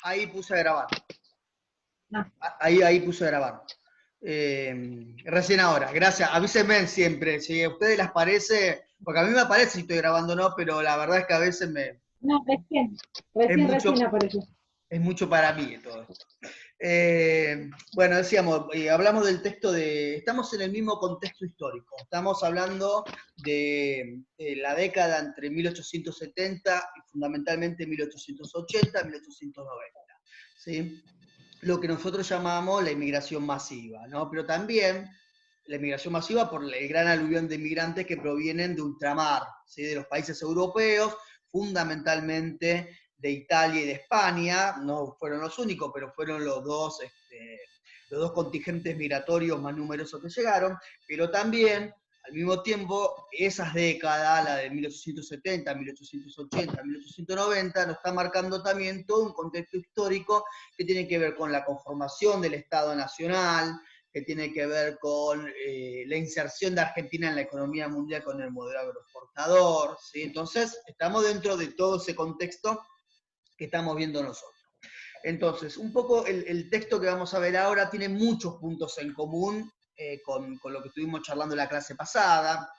Ahí puse a grabar. Ah, Ahí puse a grabar. Recién ahora, gracias. Avísenme siempre, si a ustedes les parece, porque a mí me aparece si estoy grabando o no, pero la verdad es que a veces no, recién, es recién mucho, apareció. es mucho para mí todo esto. Bueno, decíamos, hablamos del texto estamos en el mismo contexto histórico, estamos hablando de la década entre 1870 y fundamentalmente 1880-1890, ¿sí? Lo que nosotros llamamos la inmigración masiva, ¿no? Pero también la inmigración masiva por el gran aluvión de inmigrantes que provienen de ultramar, ¿sí? De los países europeos, fundamentalmente de Italia y de España, no fueron los únicos, pero fueron los dos contingentes migratorios más numerosos que llegaron, pero también, al mismo tiempo, esas décadas, la de 1870, 1880, 1890, nos está marcando también todo un contexto histórico que tiene que ver con la conformación del Estado Nacional, que tiene que ver con la inserción de Argentina en la economía mundial con el modelo agroexportador, ¿sí? Entonces, estamos dentro de todo ese contexto que estamos viendo nosotros. Entonces, un poco el texto que vamos a ver ahora tiene muchos puntos en común con lo que estuvimos charlando en la clase pasada,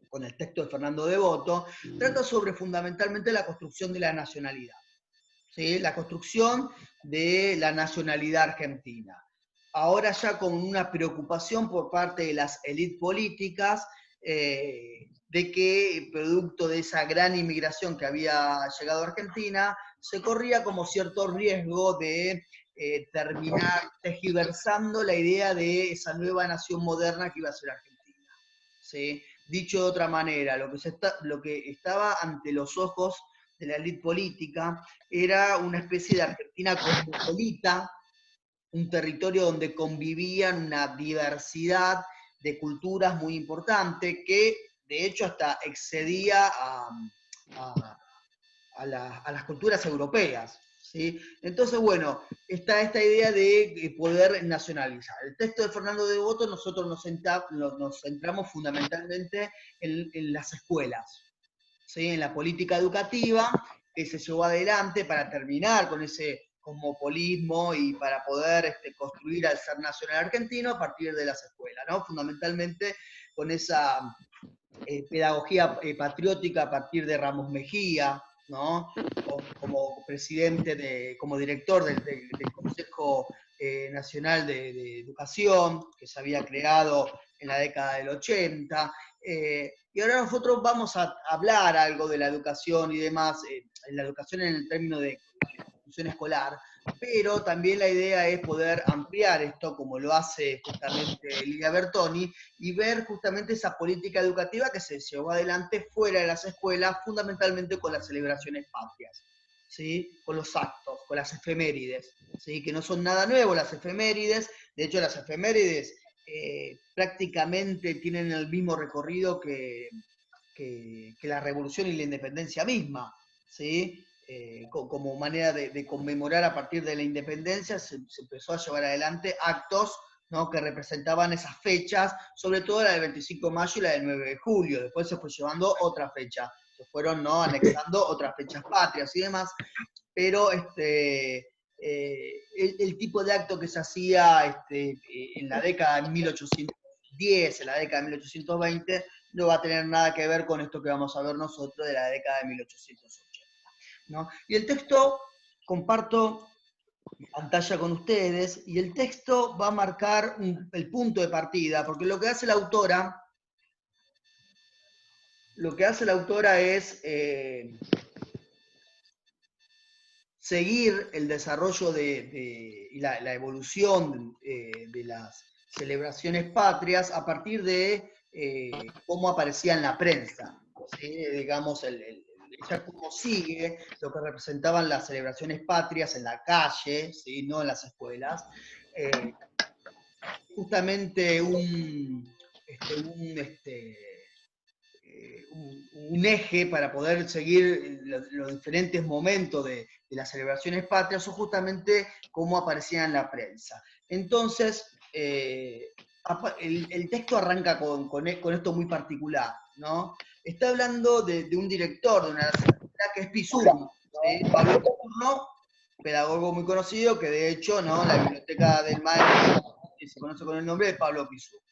con el texto de Fernando Devoto, trata sobre fundamentalmente la construcción de la nacionalidad, ¿sí? La construcción de la nacionalidad argentina. Ahora ya con una preocupación por parte de las élites políticas de que producto de esa gran inmigración que había llegado a Argentina, se corría como cierto riesgo de terminar tergiversando la idea de esa nueva nación moderna que iba a ser Argentina, ¿sí? Dicho de otra manera, lo que estaba ante los ojos de la élite política era una especie de Argentina cosmopolita, un territorio donde convivían una diversidad de culturas muy importante que de hecho hasta excedía a, a las culturas europeas, ¿sí? Entonces, bueno, está esta idea de poder nacionalizar. El texto de Fernando Devoto nosotros nos centramos fundamentalmente en las escuelas, ¿sí? En la política educativa que se llevó adelante para terminar con ese cosmopolismo y para poder construir al ser nacional argentino a partir de las escuelas, ¿no? Fundamentalmente con esa pedagogía patriótica a partir de Ramos Mejía, ¿no? Como presidente, como director del Consejo Nacional de Educación, que se había creado en la década del 80. Y ahora nosotros vamos a hablar algo de la educación y demás, la educación en el término de institución escolar, pero también la idea es poder ampliar esto, como lo hace justamente Lidia Bertoni, y ver justamente esa política educativa que se llevó adelante fuera de las escuelas, fundamentalmente con las celebraciones patrias, ¿sí? Con los actos, con las efemérides, ¿sí? Que no son nada nuevo las efemérides, de hecho las efemérides prácticamente tienen el mismo recorrido que la revolución y la independencia misma, ¿sí? Como manera de conmemorar a partir de la independencia, se empezó a llevar adelante actos, ¿no? Que representaban esas fechas, sobre todo la del 25 de mayo y la del 9 de julio. Después se fue llevando otra fecha, se fueron, ¿no? Anexando otras fechas patrias y demás, pero el tipo de acto que se hacía en la década de 1810, en la década de 1820, no va a tener nada que ver con esto que vamos a ver nosotros de la década de 1880, ¿no? Y el texto, comparto pantalla con ustedes, y el texto va a marcar el punto de partida, porque lo que hace la autora es seguir el desarrollo y la evolución de las celebraciones patrias a partir de cómo aparecía en la prensa, ¿sí? Digamos, ella cómo sigue lo que representaban las celebraciones patrias en la calle, ¿sí? No en las escuelas. Eh, Justamente un eje para poder seguir los diferentes momentos de las celebraciones patrias o justamente cómo aparecían en la prensa. Entonces, el texto arranca con esto muy particular, ¿no? Está hablando de un director de una escuela que es Pizzurri, ¿sí? Pablo Pizzurro, pedagogo muy conocido, que de hecho, ¿no?, la biblioteca del maestro se conoce con el nombre de Pablo Pizzurro,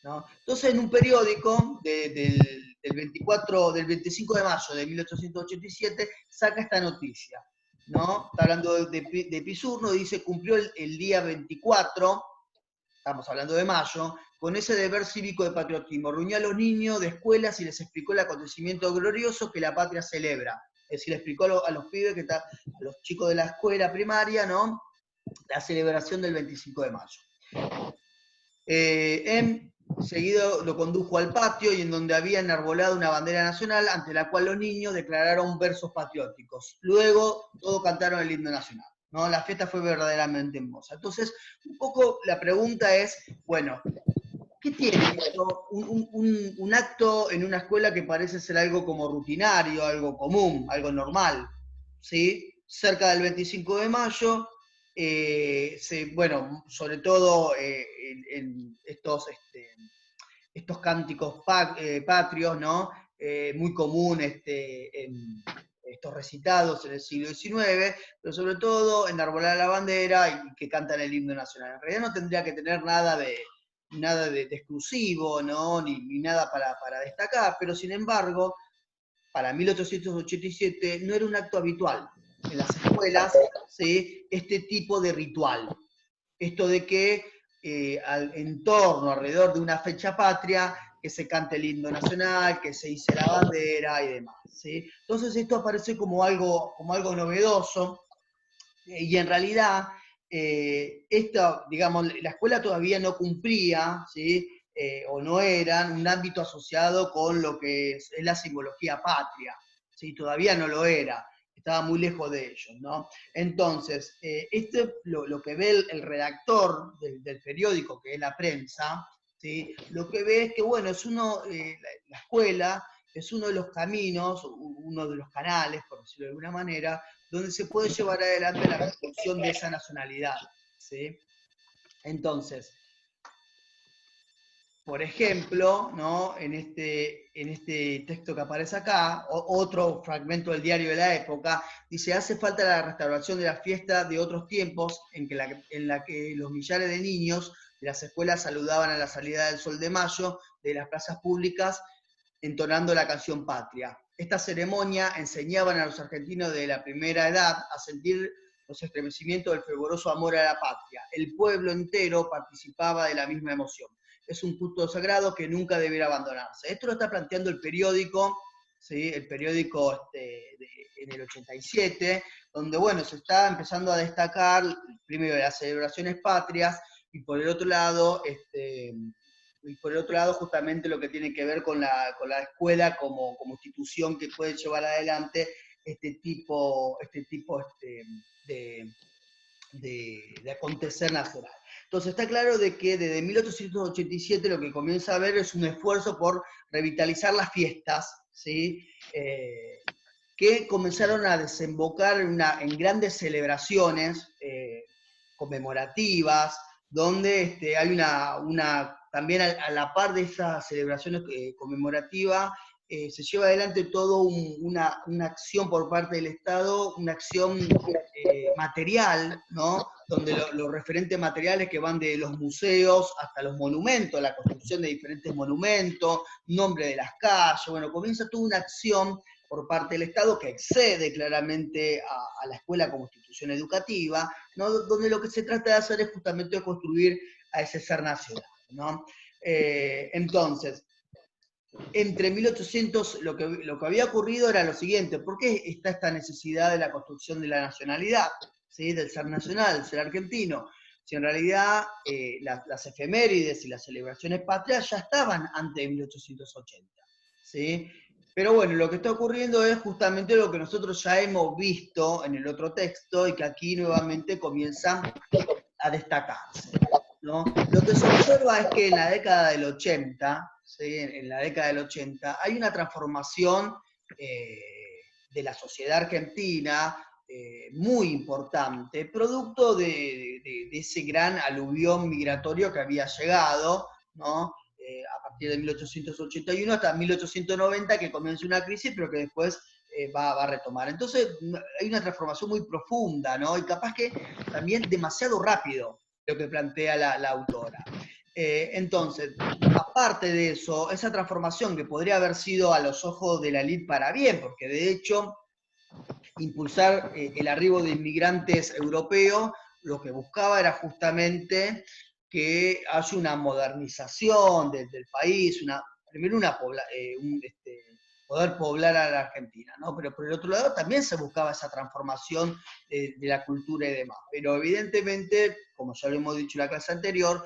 ¿no? Entonces, en un periódico del 25 de mayo de 1887, saca esta noticia, ¿no? Está hablando de Pizzurro, dice, cumplió el día 24, estamos hablando de mayo, con ese deber cívico de patriotismo. Reunió a los niños de escuelas y les explicó el acontecimiento glorioso que la patria celebra. Es decir, le explicó a los pibes, a los chicos de la escuela primaria, ¿no?, la celebración del 25 de mayo. Seguido lo condujo al patio y en donde había enarbolado una bandera nacional ante la cual los niños declararon versos patrióticos. Luego todos cantaron el himno nacional, ¿no? La fiesta fue verdaderamente hermosa. Entonces, un poco la pregunta es, bueno, ¿qué tiene esto? Un acto en una escuela que parece ser algo como rutinario, algo común, algo normal, ¿sí? Cerca del 25 de mayo, bueno, sobre todo en estos cánticos patrios, ¿no? Muy común en estos recitados en el siglo XIX, pero sobre todo enarbolar la bandera y que cantan el himno nacional. En realidad no tendría que tener nada de exclusivo, ¿no?, ni nada para destacar, pero sin embargo, para 1887 no era un acto habitual en las escuelas, ¿sí?, este tipo de ritual. Esto de que en torno, alrededor de una fecha patria, que se cante el himno nacional, que se hice la bandera y demás, ¿sí? Entonces esto aparece como algo novedoso, y en realidad digamos, la escuela todavía no cumplía, ¿sí?, o no eran un ámbito asociado con lo que es la simbología patria, ¿sí? Todavía no lo era, estaba muy lejos de ellos, ¿no? Entonces, lo que ve el redactor del periódico, que es la prensa, ¿sí?, lo que ve es que, bueno, la escuela es uno de los caminos, uno de los canales, por decirlo de alguna manera, donde se puede llevar adelante la construcción de esa nacionalidad, ¿sí? Entonces, por ejemplo, ¿no?, en este texto que aparece acá, otro fragmento del diario de la época, dice, hace falta la restauración de la fiesta de otros tiempos en la que los millares de niños de las escuelas saludaban a la salida del sol de mayo de las plazas públicas entonando la canción patria. Esta ceremonia enseñaban a los argentinos de la primera edad a sentir los estremecimientos del fervoroso amor a la patria. El pueblo entero participaba de la misma emoción. Es un culto sagrado que nunca debiera abandonarse. Esto lo está planteando el periódico, ¿sí?, el periódico en el 87, donde, bueno, se está empezando a destacar, primero, las celebraciones patrias, y por el otro lado, justamente lo que tiene que ver con la escuela como institución que puede llevar adelante este tipo de acontecer nacional. Entonces está claro de que desde 1887 lo que comienza a haber es un esfuerzo por revitalizar las fiestas, ¿sí?, que comenzaron a desembocar en grandes celebraciones conmemorativas, donde hay también a la par de esas celebraciones conmemorativas, se lleva adelante toda una acción por parte del Estado, una acción material, ¿no?, donde los referentes materiales que van de los museos hasta los monumentos, la construcción de diferentes monumentos, nombre de las calles, bueno, comienza toda una acción por parte del Estado que excede claramente a la escuela como institución educativa, ¿no?, donde lo que se trata de hacer es justamente construir a ese ser nacional, ¿no? Entonces, entre 1800, lo que había ocurrido era lo siguiente: ¿por qué está esta necesidad de la construcción de la nacionalidad, ¿sí?, del ser nacional, del ser argentino? Si en realidad las efemérides y las celebraciones patrias ya estaban antes de 1880, ¿sí? Pero bueno, lo que está ocurriendo es justamente lo que nosotros ya hemos visto en el otro texto y que aquí nuevamente comienza a destacarse, ¿no? Lo que se observa es que en la década del 80, ¿sí?, en la década del 80, hay una transformación de la sociedad argentina muy importante, producto de ese gran aluvión migratorio que había llegado, ¿no?, a partir de 1881 hasta 1890, que comienza una crisis, pero que después va a retomar. Entonces hay una transformación muy profunda, ¿no? Y capaz que también demasiado rápido lo que plantea la autora. Entonces, aparte de eso, esa transformación que podría haber sido a los ojos de la élite para bien, porque de hecho impulsar el arribo de inmigrantes europeos, lo que buscaba era justamente que haya una modernización del país, primero poder poblar a la Argentina, ¿no? Pero por el otro lado también se buscaba esa transformación de la cultura y demás. Pero evidentemente, como ya lo hemos dicho en la clase anterior,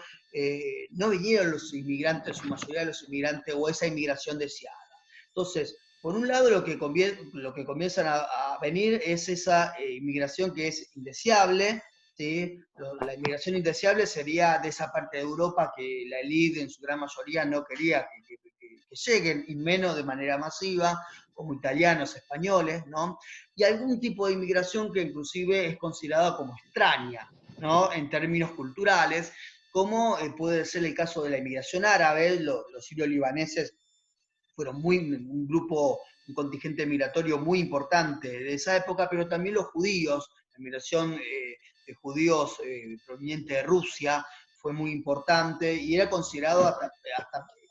no vinieron los inmigrantes, su mayoría de los inmigrantes, o esa inmigración deseada. Entonces, por un lado, lo que comienzan a venir es esa inmigración que es indeseable, ¿sí? La inmigración indeseable sería de esa parte de Europa que la élite en su gran mayoría no quería que lleguen, y menos de manera masiva, como italianos, españoles, ¿no? Y algún tipo de inmigración que inclusive es considerada como extraña, ¿no? En términos culturales, como puede ser el caso de la inmigración árabe, los sirio-libaneses fueron un contingente migratorio muy importante de esa época, pero también los judíos, la migración de judíos provenientes de Rusia fue muy importante y era considerado hasta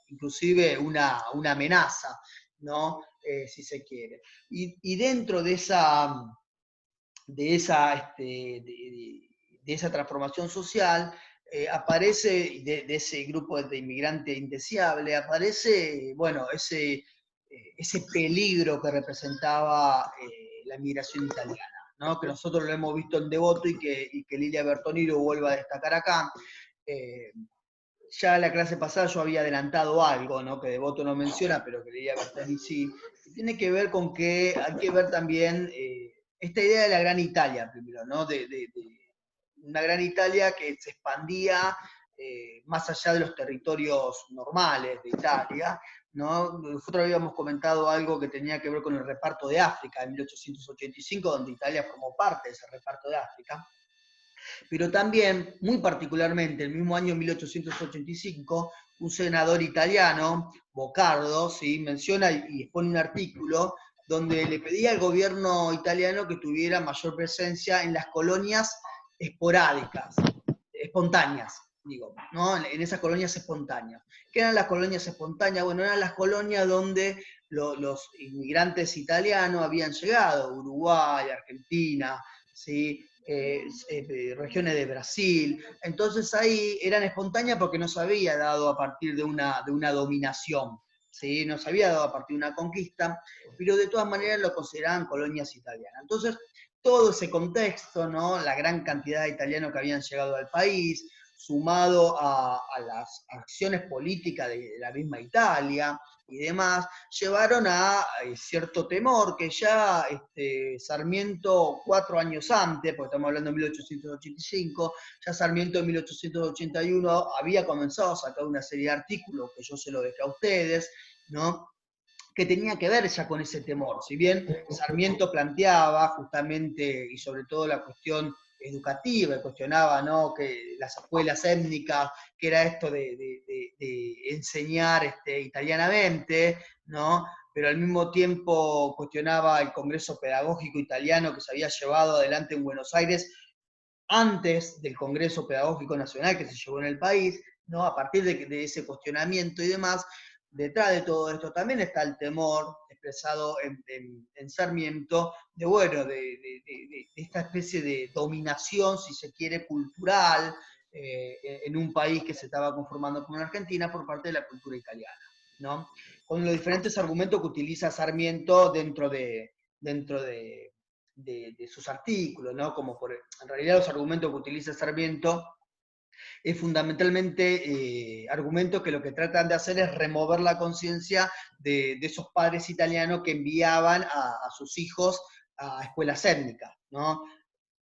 inclusive una amenaza, ¿no? Si se quiere. Y dentro de esa transformación social, aparece, de ese grupo de inmigrante indeseable, aparece, bueno, ese peligro que representaba la migración italiana, ¿no? Que nosotros lo hemos visto en Devoto y que Lilia Bertoni lo vuelve a destacar acá. Eh, ya la clase pasada yo había adelantado algo, ¿no? Que Devoto no menciona, pero que Lilia Bertoni sí, y tiene que ver con que hay que ver también esta idea de la Gran Italia, primero, ¿no? De una Gran Italia que se expandía más allá de los territorios normales de Italia, ¿no? Nosotros habíamos comentado algo que tenía que ver con el reparto de África en 1885, donde Italia formó parte de ese reparto de África. Pero también, muy particularmente, el mismo año 1885, un senador italiano, Boccardo, ¿sí? Menciona y expone un artículo donde le pedía al gobierno italiano que tuviera mayor presencia en las colonias esporádicas, espontáneas, digo, ¿no? En esas colonias espontáneas. ¿Qué eran las colonias espontáneas? Bueno, eran las colonias donde los inmigrantes italianos habían llegado, Uruguay, Argentina, ¿sí? Regiones de Brasil. Entonces ahí eran espontáneas porque no se había dado a partir de una dominación, ¿sí? No se había dado a partir de una conquista, pero de todas maneras lo consideraban colonias italianas. Entonces, todo ese contexto, ¿no? La gran cantidad de italianos que habían llegado al país, sumado a las acciones políticas de la misma Italia y demás, llevaron a cierto temor que ya Sarmiento 4 años antes, porque estamos hablando de 1885, ya Sarmiento en 1881 había comenzado a sacar una serie de artículos que yo se lo dejé a ustedes, ¿no? Que tenía que ver ya con ese temor. Si bien Sarmiento planteaba justamente, y sobre todo la cuestión educativa, cuestionaba, ¿no? Que las escuelas étnicas, que era esto de enseñar italianamente, ¿no? Pero al mismo tiempo cuestionaba el Congreso Pedagógico Italiano que se había llevado adelante en Buenos Aires antes del Congreso Pedagógico Nacional que se llevó en el país, ¿no? A partir de ese cuestionamiento y demás, detrás de todo esto también está el temor expresado en Sarmiento de, bueno, de esta especie de dominación, si se quiere, cultural en un país que se estaba conformando como Argentina por parte de la cultura italiana, ¿no? Con los diferentes argumentos que utiliza Sarmiento dentro de sus artículos, ¿no? Como en realidad los argumentos que utiliza Sarmiento es fundamentalmente argumentos que lo que tratan de hacer es remover la conciencia de esos padres italianos que enviaban a sus hijos a escuelas étnicas, ¿no?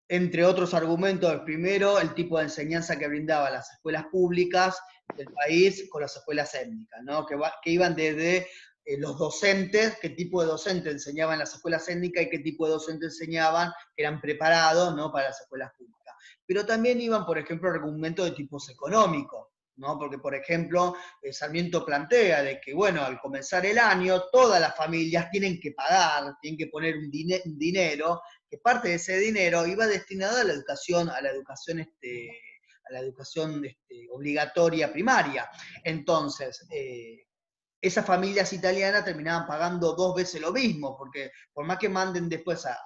Entre otros argumentos, el primero, el tipo de enseñanza que brindaban las escuelas públicas del país con las escuelas étnicas, ¿no? Que iban desde los docentes, qué tipo de docente enseñaban en las escuelas étnicas y qué tipo de docente enseñaban, que eran preparados, ¿no? Para las escuelas públicas. Pero también iban, por ejemplo, argumentos de tipos económicos, ¿no? Porque, por ejemplo, Sarmiento plantea de que, bueno, al comenzar el año, todas las familias tienen que pagar, tienen que poner un dinero, que parte de ese dinero iba destinado a la educación, obligatoria primaria. Entonces, esas familias italianas terminaban pagando 2 veces lo mismo, porque por más que manden después a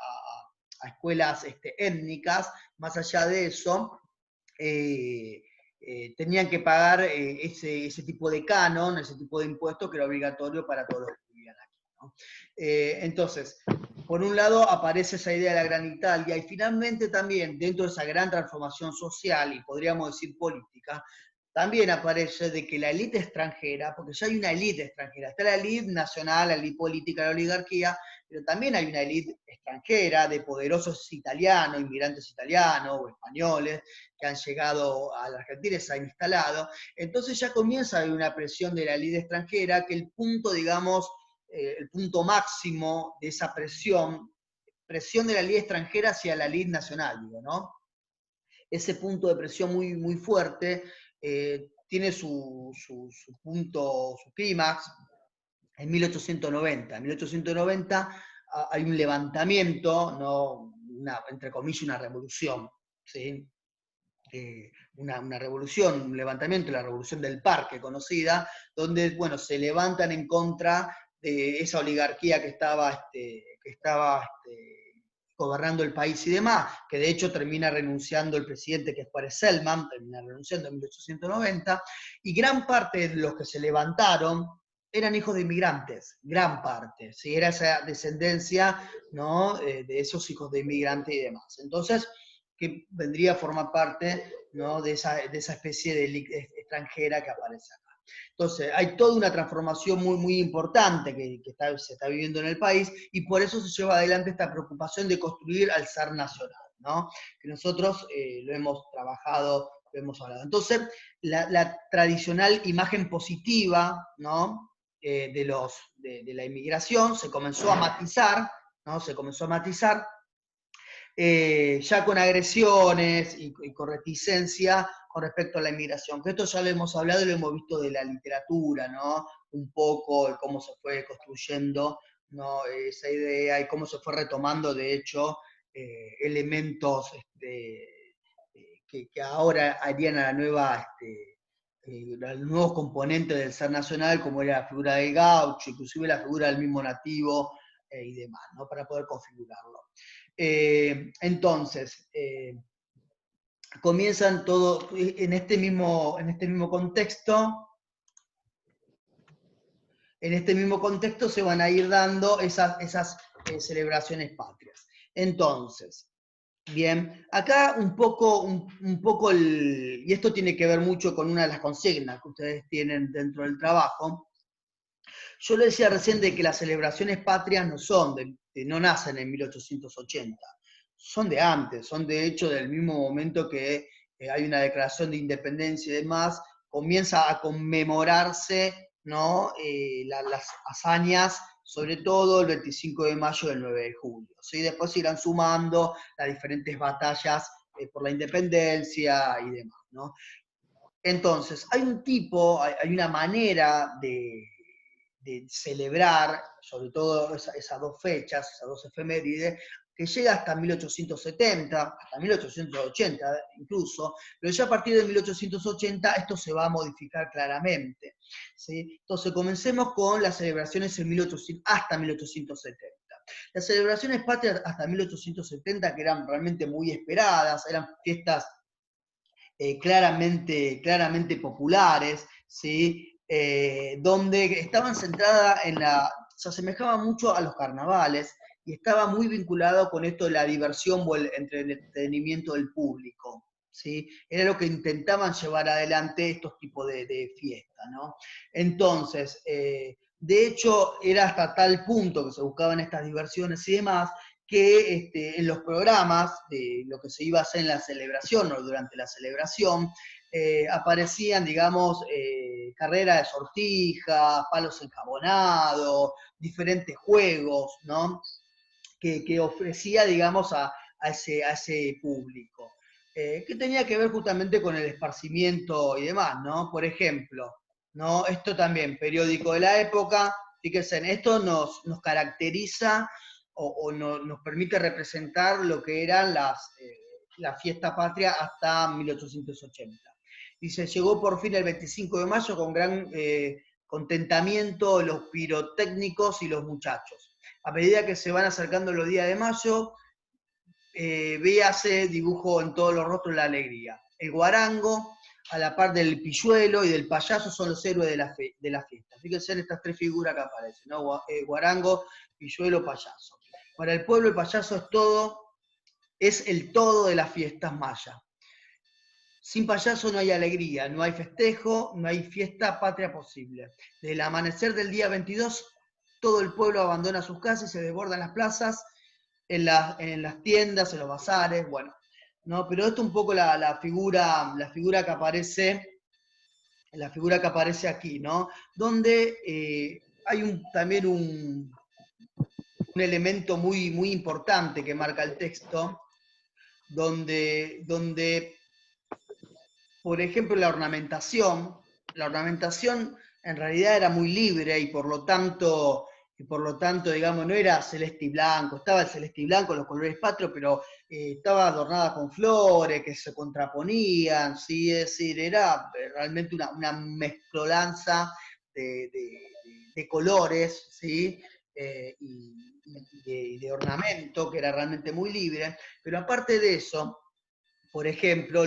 escuelas étnicas, más allá de eso, tenían que pagar ese tipo de canon, ese tipo de impuesto que era obligatorio para todos los que vivían aquí, ¿no? Entonces, por un lado aparece esa idea de la Gran Italia, y finalmente también dentro de esa gran transformación social, y podríamos decir política, también aparece de que la élite extranjera, porque ya hay una élite extranjera, está la élite nacional, la élite política, la oligarquía, pero también hay una élite extranjera de poderosos italianos, inmigrantes italianos o españoles que han llegado a la Argentina y se han instalado. Entonces ya comienza a haber una presión de la élite extranjera, que el punto, digamos, el punto máximo de esa presión de la élite extranjera hacia la élite nacional, digo, ¿no? Ese punto de presión muy, muy fuerte tiene su punto, su clímax en 1890. En 1890 hay un levantamiento, ¿no? Entre comillas, una revolución, ¿sí? Una revolución, un levantamiento, la revolución del parque conocida, donde, bueno, se levantan en contra de esa oligarquía que estaba gobernando el país y demás, que de hecho termina renunciando el presidente, que es Pérez Selman, termina renunciando en 1890, y gran parte de los que se levantaron eran hijos de inmigrantes, gran parte, ¿sí? Era esa descendencia, ¿no? De esos hijos de inmigrantes y demás. Entonces, que vendría a formar parte, ¿no? de esa especie de élite extranjera que aparece acá. Entonces, hay toda una transformación muy, muy importante que se está viviendo en el país, y por eso se lleva adelante esta preocupación de construir al zar nacional, ¿no? Que nosotros lo hemos trabajado, lo hemos hablado. Entonces, la tradicional imagen positiva, ¿no? De la inmigración se comenzó a matizar, ¿no? Se comenzó a matizar ya con agresiones y con reticencia con respecto a la inmigración. Que esto ya lo hemos hablado y lo hemos visto de la literatura, ¿no? Un poco de cómo se fue construyendo, ¿no? Esa idea y cómo se fue retomando, de hecho, elementos que ahora harían a la nueva, los nuevos componentes del ser nacional, como era la figura del gaucho, inclusive la figura del mismo nativo y demás, ¿no? Para poder configurarlo. Entonces, comienzan todo en este mismo contexto. En este mismo contexto se van a ir dando esas celebraciones patrias. Entonces, bien, acá un poco y esto tiene que ver mucho con una de las consignas que ustedes tienen dentro del trabajo. Yo le decía recién de que las celebraciones patrias no nacen en 1880, son de antes, son de hecho del mismo momento que hay una declaración de independencia y demás, comienza a conmemorarse, ¿no? Las hazañas, sobre todo el 25 de mayo y el 9 de julio. ¿Sí? Después irán sumando las diferentes batallas por la independencia y demás, ¿no? Entonces, hay una manera de celebrar, sobre todo esas dos fechas, esas dos efemérides, que llega hasta 1870, hasta 1880 incluso, pero ya a partir de 1880 esto se va a modificar claramente, ¿sí? Entonces comencemos con las celebraciones hasta 1870. Las celebraciones patrias hasta 1870, que eran realmente muy esperadas, eran fiestas claramente populares, ¿sí? Donde estaban centradas se asemejaba mucho a los carnavales y estaba muy vinculado con esto de la diversión o el entretenimiento del público. ¿Sí? Era lo que intentaban llevar adelante estos tipos de fiestas, ¿no? Entonces, de hecho, era hasta tal punto que se buscaban estas diversiones y demás, que en los programas de lo que se iba a hacer en la celebración o durante la celebración, aparecían, digamos, carreras de sortija, palos enjabonados, diferentes juegos, ¿no? Que ofrecía, digamos, a ese público. que tenía que ver justamente con el esparcimiento y demás, ¿no? Por ejemplo, ¿no? Esto también, periódico de la época, fíjense, esto nos caracteriza nos permite representar lo que eran la fiesta patria hasta 1880. Y se llegó por fin el 25 de mayo con gran contentamiento los pirotécnicos y los muchachos. A medida que se van acercando los días de mayo, véase dibujo en todos los rostros la alegría. El guarango, a la par del pilluelo y del payaso, son los héroes de la fiesta. Fíjense en estas tres figuras que aparecen, ¿no? Guarango, pilluelo, payaso. Para el pueblo el payaso es el todo de las fiestas mayas. Sin payaso no hay alegría, no hay festejo, no hay fiesta patria posible. Desde el amanecer del día 22, todo el pueblo abandona sus casas y se desborda en las plazas, en las tiendas, en los bazares, bueno. ¿No? Pero esto es un poco la figura que aparece, aquí, ¿no? Donde hay también un elemento muy, muy importante que marca el texto, donde por ejemplo, la ornamentación en realidad era muy libre y por lo tanto, digamos, no era celeste y blanco, estaba el celeste y blanco, los colores patrios, pero estaba adornada con flores que se contraponían, ¿sí? Es decir, era realmente una mezcolanza de colores, ¿sí? Y de ornamento, que era realmente muy libre, pero aparte de eso, por ejemplo,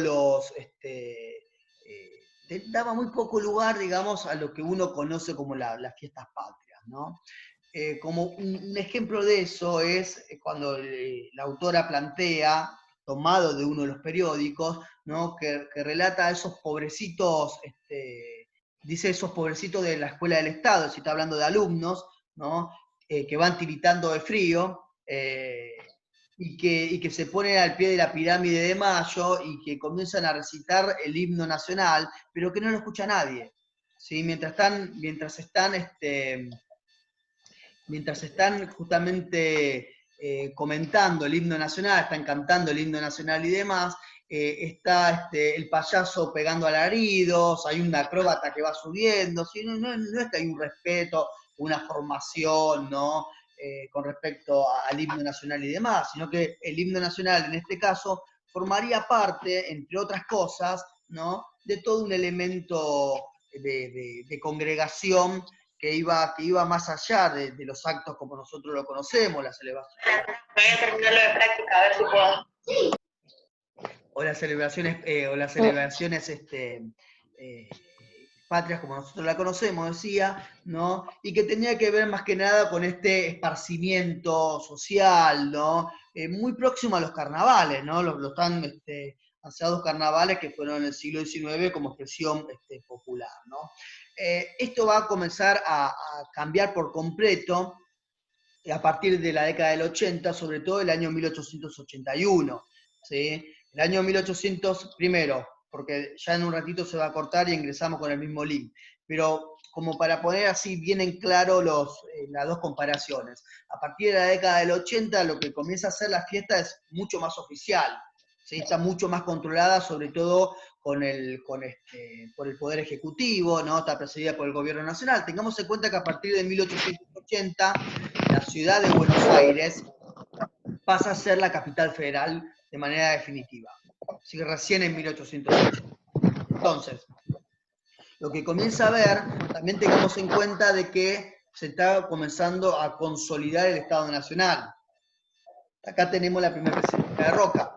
daba muy poco lugar, digamos, a lo que uno conoce como las fiestas patrias, ¿no? Como un ejemplo de eso es cuando la autora plantea, tomado de uno de los periódicos, ¿no? que relata a esos pobrecitos, dice esos pobrecitos de la escuela del Estado, si está hablando de alumnos, ¿no? Que van tiritando de frío, y que se ponen al pie de la pirámide de Mayo y que comienzan a recitar el himno nacional, pero que no lo escucha nadie. ¿Sí? Mientras están justamente comentando el himno nacional, están cantando el himno nacional y demás, está el payaso pegando alaridos, hay un acróbata que va subiendo, ¿sí? No es que hay un respeto, una formación, ¿no? Con respecto al himno nacional y demás, sino que el himno nacional en este caso formaría parte, entre otras cosas, ¿no? De todo un elemento de congregación que iba más allá de los actos como nosotros lo conocemos, las celebraciones. Voy a terminarlo de práctica, a ver si puedo. O las celebraciones patrias como nosotros la conocemos, decía, ¿no? Y que tenía que ver más que nada con este esparcimiento social, ¿no? Muy próximo a los carnavales, ¿no? Los tan ansiados carnavales que fueron en el siglo XIX como expresión popular, ¿no? Esto va a comenzar a cambiar por completo a partir de la década del 80, sobre todo el año 1881, ¿sí? El año 1800, primero, porque ya en un ratito se va a cortar y ingresamos con el mismo link, pero como para poner así bien en claro las dos comparaciones. A partir de la década del 80, lo que comienza a ser la fiesta es mucho más oficial, ¿sí? Está mucho más controlada, sobre todo por el Poder Ejecutivo, ¿no? Está presidida por el Gobierno Nacional. Tengamos en cuenta que a partir de 1880, la ciudad de Buenos Aires pasa a ser la capital federal de manera definitiva. Así que recién en 1880. Entonces, lo que comienza a ver, también tengamos en cuenta de que se está comenzando a consolidar el Estado Nacional. Acá tenemos la primera presidencia de Roca.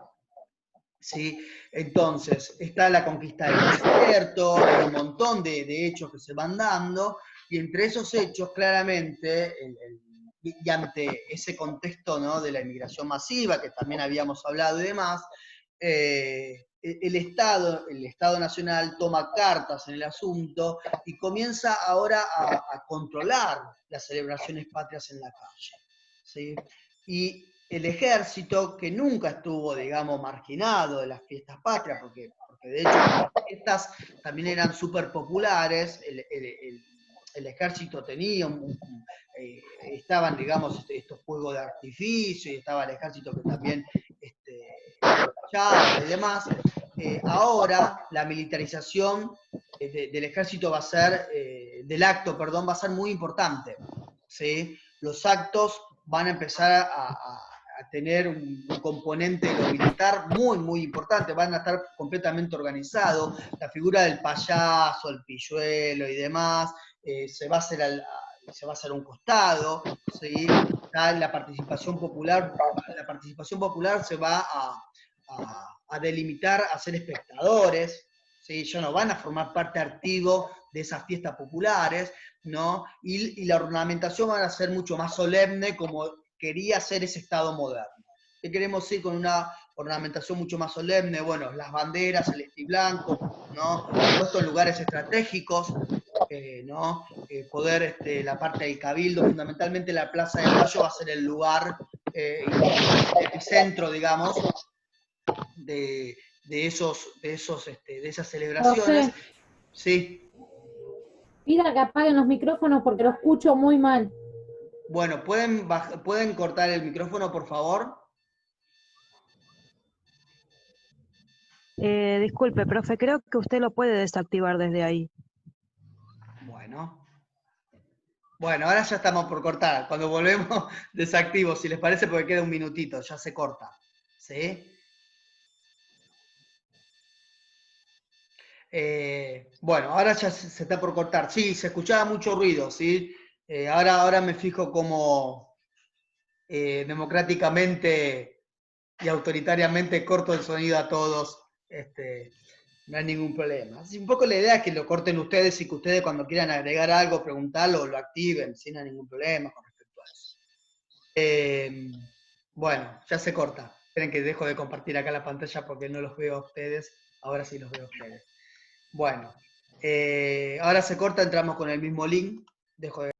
¿Sí? Entonces, está la conquista del desierto, hay un montón de hechos que se van dando, y entre esos hechos, claramente, y ante ese contexto, ¿no? De la inmigración masiva, que también habíamos hablado y demás, el Estado Nacional toma cartas en el asunto y comienza ahora a controlar las celebraciones patrias en la calle. ¿Sí? Y el ejército, que nunca estuvo, digamos, marginado de las fiestas patrias, porque de hecho las fiestas también eran súper populares, el ejército tenía, estaban, digamos, estos juegos de artificio, y estaba el ejército que también y demás, ahora la militarización del ejército va a ser, del acto, perdón, va a ser muy importante. ¿Sí? Los actos van a empezar a tener un componente de lo militar muy, muy importante, van a estar completamente organizados, la figura del payaso, el pilluelo y demás, se va a hacer a un costado, ¿sí? La participación popular se va a delimitar a ser espectadores, ¿sí? Ya no van a formar parte activo de esas fiestas populares, ¿no? Y la ornamentación va a ser mucho más solemne, como quería ser ese Estado moderno. ¿Qué queremos ir con una ornamentación mucho más solemne? Bueno, las banderas celeste y blanco, ¿no? Puesto en lugares estratégicos, ¿no? Poder, la parte del cabildo, fundamentalmente la Plaza de Mayo va a ser el lugar, el epicentro, digamos, de esas celebraciones. José, Sí. pida que apaguen los micrófonos porque lo escucho muy mal. Bueno, ¿pueden cortar el micrófono, por favor? Disculpe, profe, creo que usted lo puede desactivar desde ahí. Bueno. Bueno, ahora ya estamos por cortar. Cuando volvemos, desactivo, si les parece, porque queda un minutito, ya se corta. ¿Sí? Bueno, ahora ya se está por cortar. Sí, se escuchaba mucho ruido, ¿sí? Ahora me fijo cómo democráticamente y autoritariamente corto el sonido a todos. No hay ningún problema. Así, un poco la idea es que lo corten ustedes y que ustedes cuando quieran agregar algo, preguntarlo, lo activen, sin ningún problema con respecto a eso. Bueno, ya se corta. Esperen que dejo de compartir acá la pantalla porque no los veo a ustedes. Ahora sí los veo a ustedes. Bueno, ahora se corta, entramos con el mismo link. Dejo de